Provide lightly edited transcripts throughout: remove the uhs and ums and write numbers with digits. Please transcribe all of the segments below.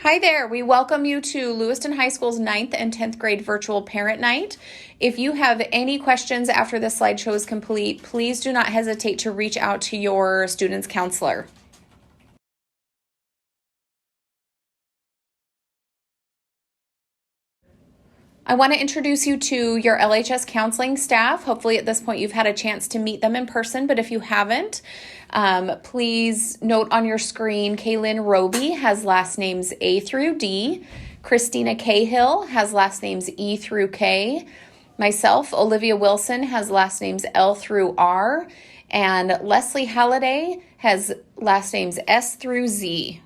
Hi there. We welcome you to Lewiston High School's 9th and 10th grade virtual parent night. If you have any questions after the slideshow is complete, please do not hesitate to reach out to your student's counselor. I want to introduce you to your LHS counseling staff. Hopefully at this point you've had a chance to meet them in person, but if you haven't, please note on your screen, Kaylin Roby has last names A through D. Christina Cahill has last names E through K. Myself, Olivia Wilson, has last names L through R. And Leslie Halliday has last names S through Z.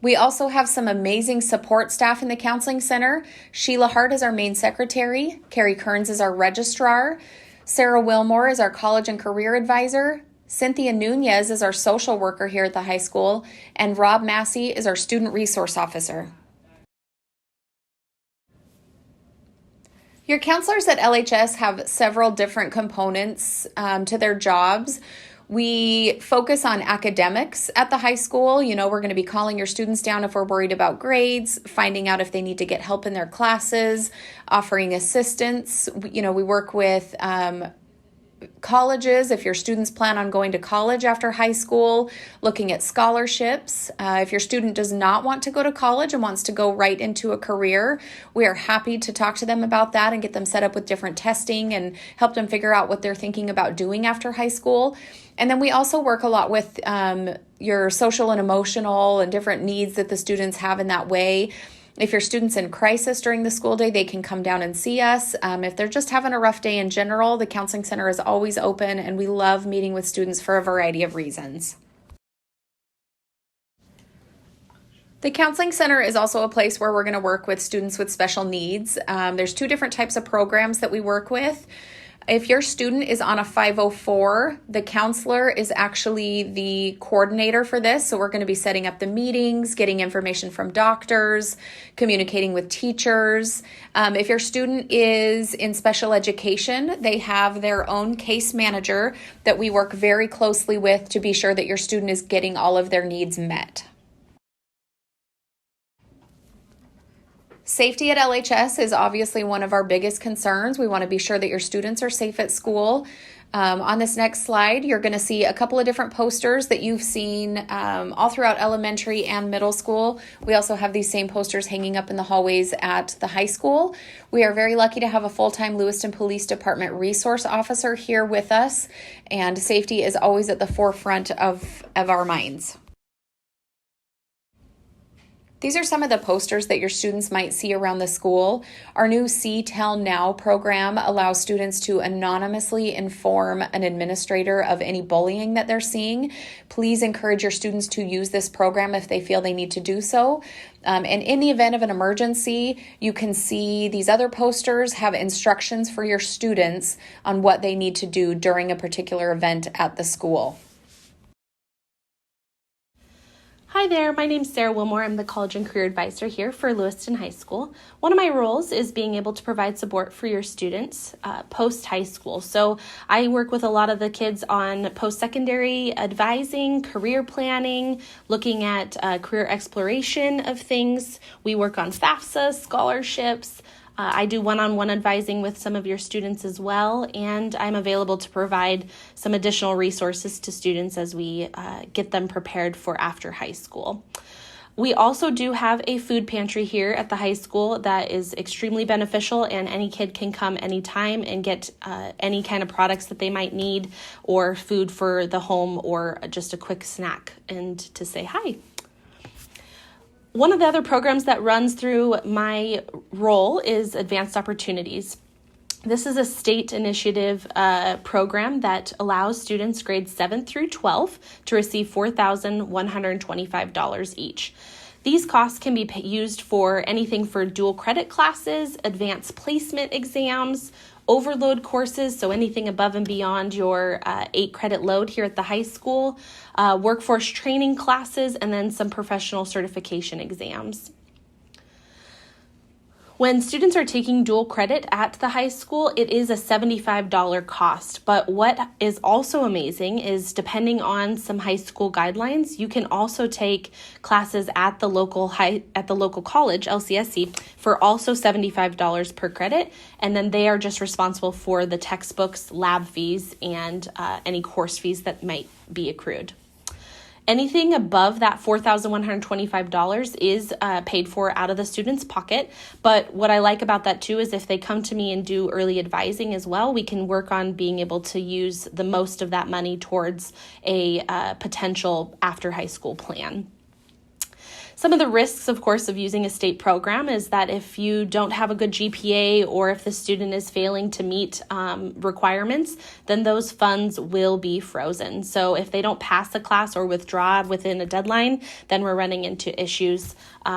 We also have some amazing support staff in the Counseling Center. Sheila Hart is our main secretary. Carrie Kearns is our registrar. Sarah Wilmore is our college and career advisor. Cynthia Nunez is our social worker here at the high school. And Rob Massey is our student resource officer. Your counselors at LHS have several different components to their jobs. We focus on academics at the high school. You know, we're going to be calling your students down if we're worried about grades, finding out if they need to get help in their classes, offering assistance. You know, we work with colleges if your students plan on going to college after high school, looking at scholarships. If your student does not want to go to college and wants to go right into a career, we are happy to talk to them about that and get them set up with different testing and help them figure out what they're thinking about doing after high school. And then we also work a lot with your social and emotional and different needs that the students have in that way. If your student's in crisis during the school day, they can come down and see us. If they're just having a rough day in general, the Counseling Center is always open, and we love meeting with students for a variety of reasons. The Counseling Center is also a place where we're going to work with students with special needs. There's two different types of programs that we work with. If your student is on a 504, the counselor is actually the coordinator for this. So we're going to be setting up the meetings, getting information from doctors, communicating with teachers. If your student is in special education, they have their own case manager that we work very closely with to be sure that your student is getting all of their needs met. Safety at LHS is obviously one of our biggest concerns. We want to be sure that your students are safe at school. On this next slide, you're going to see a couple of different posters that you've seen all throughout elementary and middle school. We also have these same posters hanging up in the hallways at the high school. We are very lucky to have a full-time Lewiston Police Department resource officer here with us, and safety is always at the forefront of our minds. These are some of the posters that your students might see around the school. Our new See Tell Now program allows students to anonymously inform an administrator of any bullying that they're seeing. Please encourage your students to use this program if they feel they need to do so. And in the event of an emergency, you can see these other posters have instructions for your students on what they need to do during a particular event at the school. Hi there, my name's Sarah Wilmore. I'm the College and Career Advisor here for Lewiston High School. One of my roles is being able to provide support for your students post-high school. So I work with a lot of the kids on post-secondary advising, career planning, looking at career exploration of things. We work on FAFSA, scholarships. I do one-on-one advising with some of your students as well, and I'm available to provide some additional resources to students as we get them prepared for after high school. We also do have a food pantry here at the high school that is extremely beneficial, and any kid can come anytime and get any kind of products that they might need or food for the home or just a quick snack and to say hi. One of the other programs that runs through my role is Advanced Opportunities. This is a state initiative program that allows students grades 7 through 12 to receive $4,125 each. These costs can be used for anything for dual credit classes, advanced placement exams, overload courses, so anything above and beyond your 8 credit load here at the high school, workforce training classes, and then some professional certification exams. When students are taking dual credit at the high school, it is a $75 cost. But what is also amazing is, depending on some high school guidelines, you can also take classes at the local college, LCSC, for also $75 per credit, and then they are just responsible for the textbooks, lab fees, and any course fees that might be accrued. Anything above that $4,125 is paid for out of the student's pocket. But what I like about that too is if they come to me and do early advising as well, we can work on being able to use the most of that money towards a potential after high school plan. Some of the risks, of course, of using a state program is that if you don't have a good GPA or if the student is failing to meet requirements, then those funds will be frozen. So if they don't pass a class or withdraw within a deadline, then we're running into issues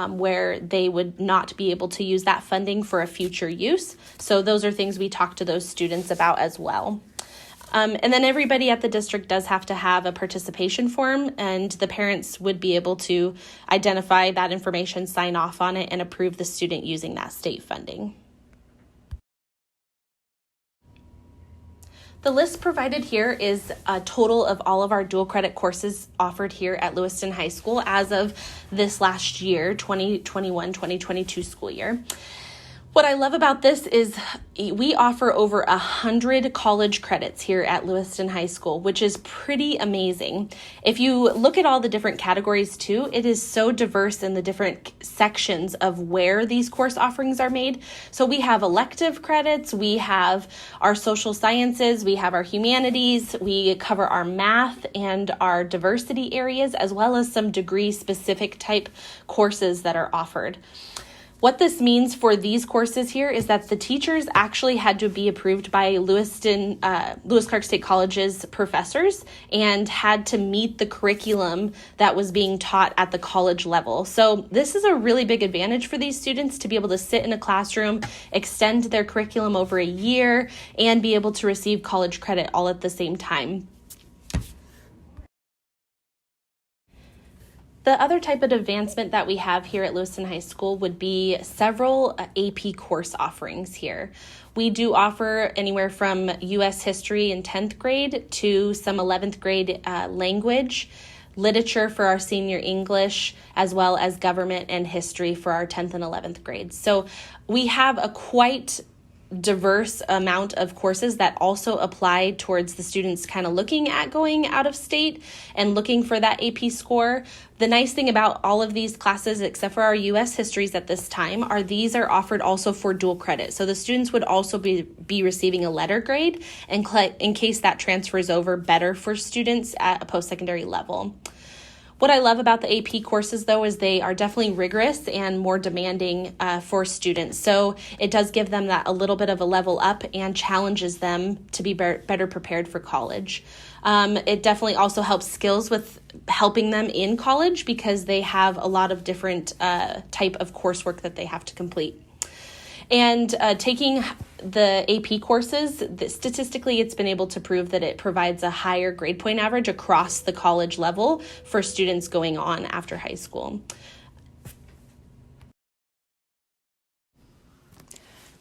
where they would not be able to use that funding for a future use. So those are things we talk to those students about as well. And then everybody at the district does have to have a participation form, and the parents would be able to identify that information, sign off on it, and approve the student using that state funding. The list provided here is a total of all of our dual credit courses offered here at Lewiston High School as of this last year, 2021-2022 school year. What I love about this is we offer over 100 college credits here at Lewiston High School, which is pretty amazing. If you look at all the different categories too, it is so diverse in the different sections of where these course offerings are made. So we have elective credits, we have our social sciences, we have our humanities, we cover our math and our diversity areas, as well as some degree-specific type courses that are offered. What this means for these courses here is that the teachers actually had to be approved by Lewis Clark State College's professors and had to meet the curriculum that was being taught at the college level. So this is a really big advantage for these students to be able to sit in a classroom, extend their curriculum over a year, and be able to receive college credit all at the same time. The other type of advancement that we have here at Lewiston High School would be several AP course offerings here. We do offer anywhere from U.S. history in 10th grade to some 11th grade language, literature for our senior English, as well as government and history for our 10th and 11th grades. So we have a quite diverse amount of courses that also apply towards the students kind of looking at going out of state and looking for that AP score. The nice thing about all of these classes, except for our U.S. histories at this time, are these are offered also for dual credit. So the students would also be receiving a letter grade in case that transfers over better for students at a post-secondary level. What I love about the AP courses, though, is they are definitely rigorous and more demanding for students. So it does give them that a little bit of a level up and challenges them to be better prepared for college. It definitely also helps skills with helping them in college because they have a lot of different type of coursework that they have to complete. And taking the AP courses, statistically, it's been able to prove that it provides a higher grade point average across the college level for students going on after high school.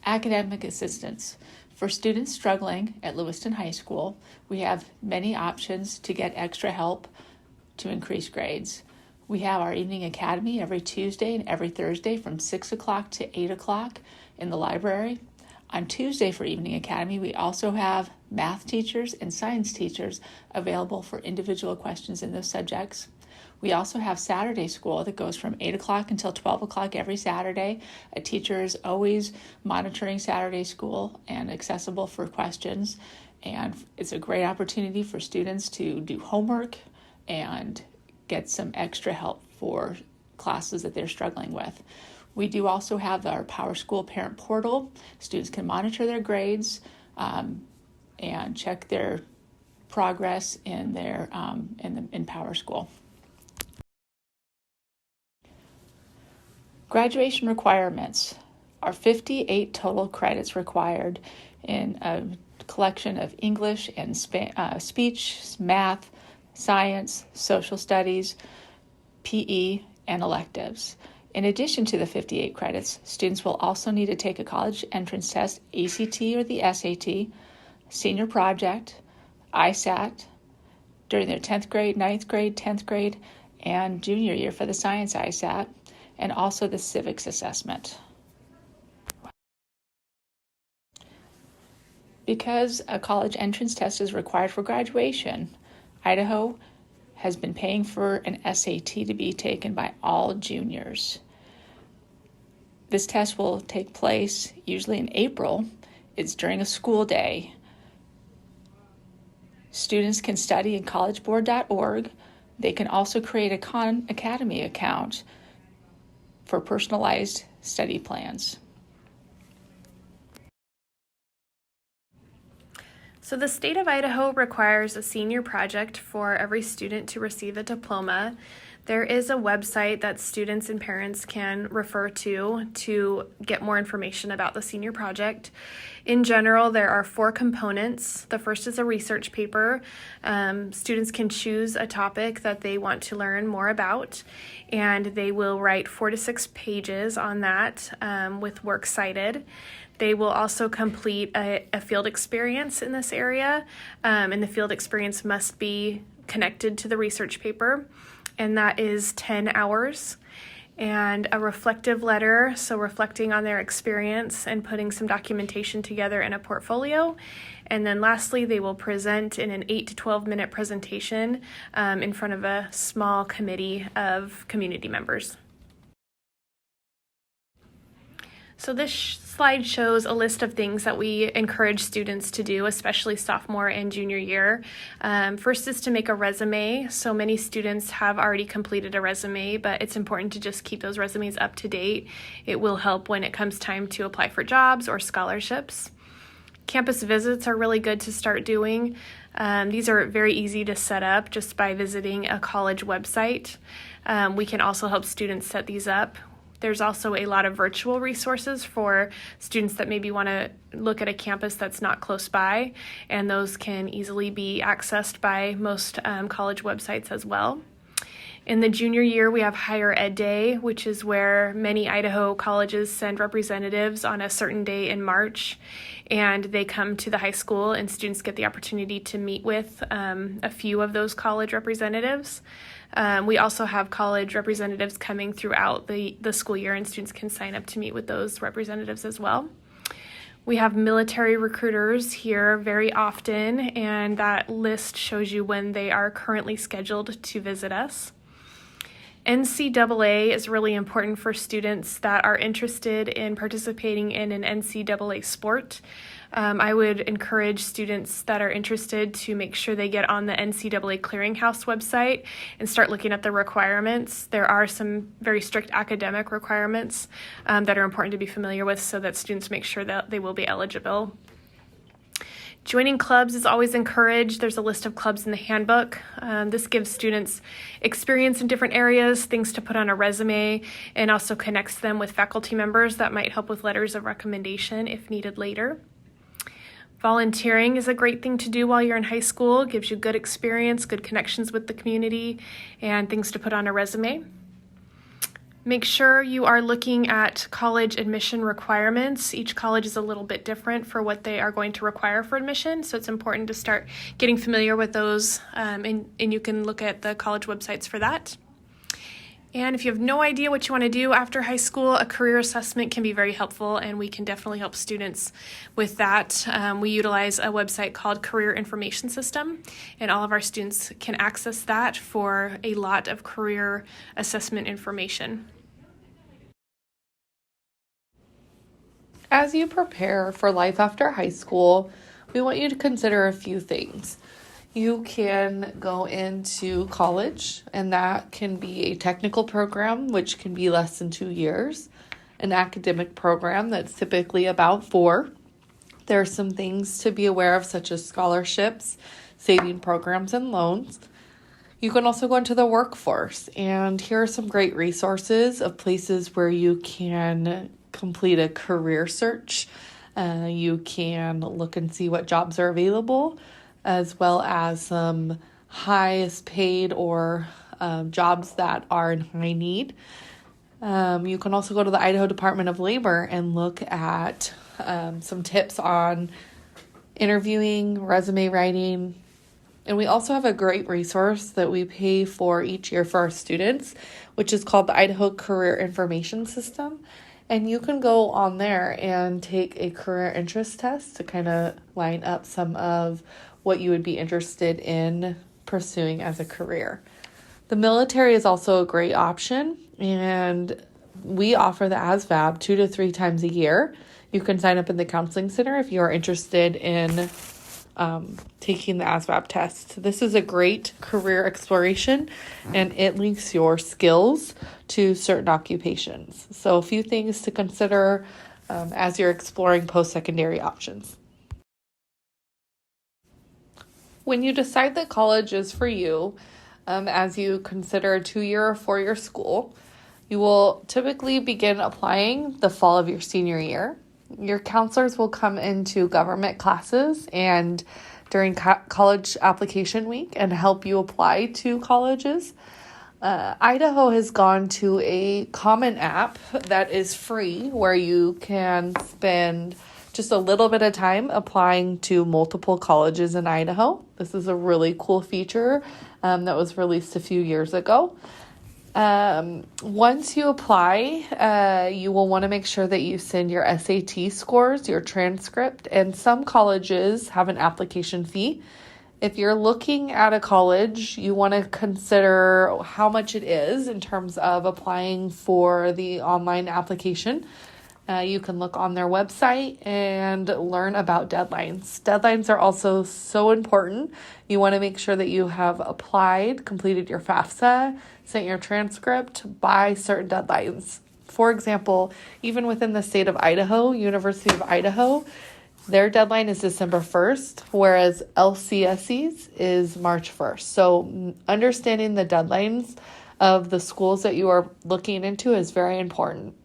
Academic assistance. For students struggling at Lewiston High School, we have many options to get extra help to increase grades. We have our evening academy every Tuesday and every Thursday from 6 o'clock to 8 o'clock in the library. On Tuesday for evening academy, we also have math teachers and science teachers available for individual questions in those subjects. We also have Saturday school that goes from 8 o'clock until 12 o'clock every Saturday. A teacher is always monitoring Saturday school and accessible for questions. And it's a great opportunity for students to do homework and get some extra help for classes that they're struggling with. We do also have our Power School Parent Portal. Students can monitor their grades and check their progress in their in Power School. Graduation requirements are 58 total credits required in a collection of English and speech, math, science, social studies, PE, and electives. In addition to the 58 credits, students will also need to take a college entrance test, ACT or the SAT, senior project, ISAT, during their 10th grade, 9th grade, 10th grade, and junior year for the science ISAT, and also the civics assessment. Because a college entrance test is required for graduation, Idaho has been paying for an SAT to be taken by all juniors. This test will take place usually in April. It's during a school day. Students can study in collegeboard.org. They can also create a Khan Academy account for personalized study plans. So the state of Idaho requires a senior project for every student to receive a diploma. There is a website that students and parents can refer to get more information about the senior project. In general, there are 4 components. The first is a research paper. Students can choose a topic that they want to learn more about, and they will write 4 to 6 pages on that with works cited. They will also complete a field experience in this area, and the field experience must be connected to the research paper, and that is 10 hours. And a reflective letter, so reflecting on their experience and putting some documentation together in a portfolio. And then lastly, they will present in an 8 to 12 minute presentation in front of a small committee of community members. So this slide shows a list of things that we encourage students to do, especially sophomore and junior year. First is to make a resume. So many students have already completed a resume, but it's important to just keep those resumes up to date. It will help when it comes time to apply for jobs or scholarships. Campus visits are really good to start doing. These are very easy to set up just by visiting a college website. We can also help students set these up. There's also a lot of virtual resources for students that maybe want to look at a campus that's not close by, and those can easily be accessed by most college websites as well. In the junior year, we have Higher Ed Day, which is where many Idaho colleges send representatives on a certain day in March, and they come to the high school, and students get the opportunity to meet with a few of those college representatives. We also have college representatives coming throughout the school year, and students can sign up to meet with those representatives as well. We have military recruiters here very often, and that list shows you when they are currently scheduled to visit us. NCAA is really important for students that are interested in participating in an NCAA sport. I would encourage students that are interested to make sure they get on the NCAA Clearinghouse website and start looking at the requirements. There are some very strict academic requirements that are important to be familiar with so that students make sure that they will be eligible. Joining clubs is always encouraged. There's a list of clubs in the handbook. This gives students experience in different areas, things to put on a resume, and also connects them with faculty members that might help with letters of recommendation if needed later. Volunteering is a great thing to do while you're in high school. It gives you good experience, good connections with the community, and things to put on a resume. Make sure you are looking at college admission requirements. Each college is a little bit different for what they are going to require for admission, so it's important to start getting familiar with those, and you can look at the college websites for that. And if you have no idea what you want to do after high school, a career assessment can be very helpful, and we can definitely help students with that. We utilize a website called Career Information System, and all of our students can access that for a lot of career assessment information. As you prepare for life after high school, we want you to consider a few things. You can go into college, and that can be a technical program, which can be less than 2 years, an academic program that's typically about 4. There are some things to be aware of, such as scholarships, saving programs, and loans. You can also go into the workforce, and here are some great resources of places where you can complete a career search. You can look and see what jobs are available, as well as some highest paid or jobs that are in high need. You can also go to the Idaho Department of Labor and look at some tips on interviewing, resume writing. And we also have a great resource that we pay for each year for our students, which is called the Idaho Career Information System. And you can go on there and take a career interest test to kind of line up some of what you would be interested in pursuing as a career. The military is also a great option, and we offer the ASVAB 2 to 3 times a year. You can sign up in the counseling center if you are interested in taking the ASVAB test. This is a great career exploration, and it links your skills to certain occupations. So a few things to consider as you're exploring post-secondary options. When you decide that college is for you, as you consider a 2-year or 4-year school, you will typically begin applying the fall of your senior year. Your counselors will come into government classes and during college application week and help you apply to colleges. Idaho has gone to a common app that is free where you can spend just a little bit of time applying to multiple colleges in Idaho. This is a really cool feature that was released a few years ago. Once you apply, you will want to make sure that you send your SAT scores, your transcript, and some colleges have an application fee. If you're looking at a college, you want to consider how much it is in terms of applying for the online application. You can look on their website and learn about deadlines. Deadlines are also so important. You want to make sure that you have applied, completed your FAFSA, sent your transcript by certain deadlines. For example, even within the state of Idaho, University of Idaho, their deadline is December 1st, whereas LCSC's is March 1st. So understanding the deadlines of the schools that you are looking into is very important.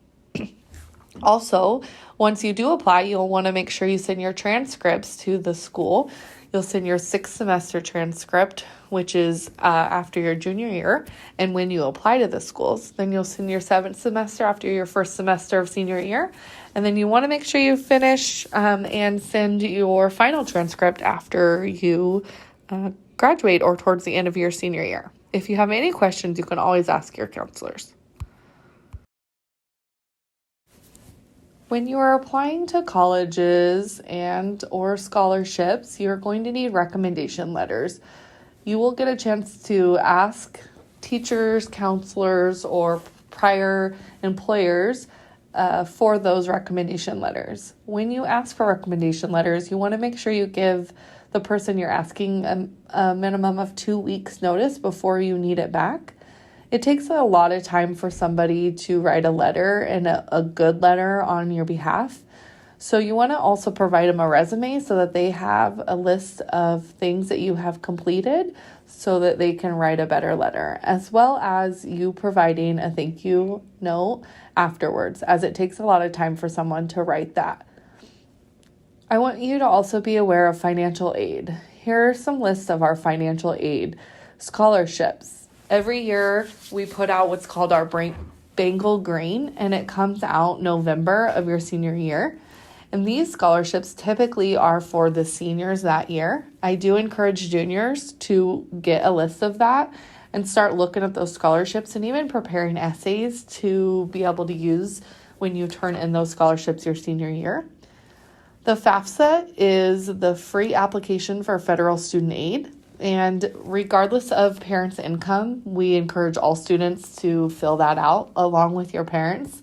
Also, once you do apply, you'll want to make sure you send your transcripts to the school. You'll send your 6th semester transcript, which is after your junior year, and when you apply to the schools. Then you'll send your 7th semester after your 1st semester of senior year. And then you want to make sure you finish and send your final transcript after you graduate or towards the end of your senior year. If you have any questions, you can always ask your counselors. When you are applying to colleges and or scholarships, you're going to need recommendation letters. You will get a chance to ask teachers, counselors, or prior employers for those recommendation letters. When you ask for recommendation letters, you want to make sure you give the person you're asking a minimum of 2 weeks notice before you need it back. It takes a lot of time for somebody to write a letter and a good letter on your behalf. So you want to also provide them a resume so that they have a list of things that you have completed so that they can write a better letter, as well as you providing a thank you note afterwards, as it takes a lot of time for someone to write that. I want you to also be aware of financial aid. Here are some lists of our financial aid scholarships. Every year we put out what's called our Bengal Green, and it comes out November of your senior year. And these scholarships typically are for the seniors that year. I do encourage juniors to get a list of that and start looking at those scholarships and even preparing essays to be able to use when you turn in those scholarships your senior year. The FAFSA is the free application for federal student aid. And regardless of parents' income, we encourage all students to fill that out along with your parents.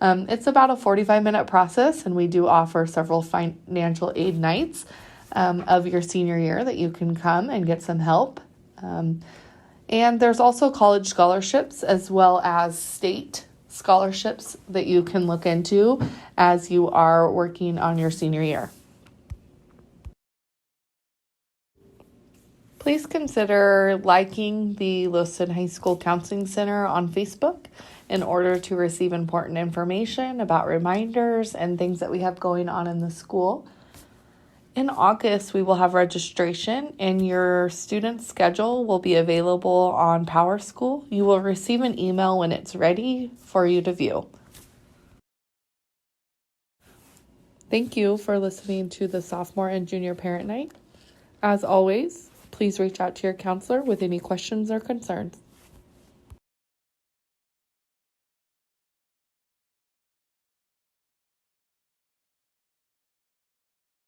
It's about a 45-minute process, and we do offer several financial aid nights of your senior year that you can come and get some help. And there's also college scholarships as well as state scholarships that you can look into as you are working on your senior year. Please consider liking the Lewiston High School Counseling Center on Facebook in order to receive important information about reminders and things that we have going on in the school. In August, we will have registration and your student schedule will be available on PowerSchool. You will receive an email when it's ready for you to view. Thank you for listening to the Sophomore and Junior Parent Night. As always, please reach out to your counselor with any questions or concerns.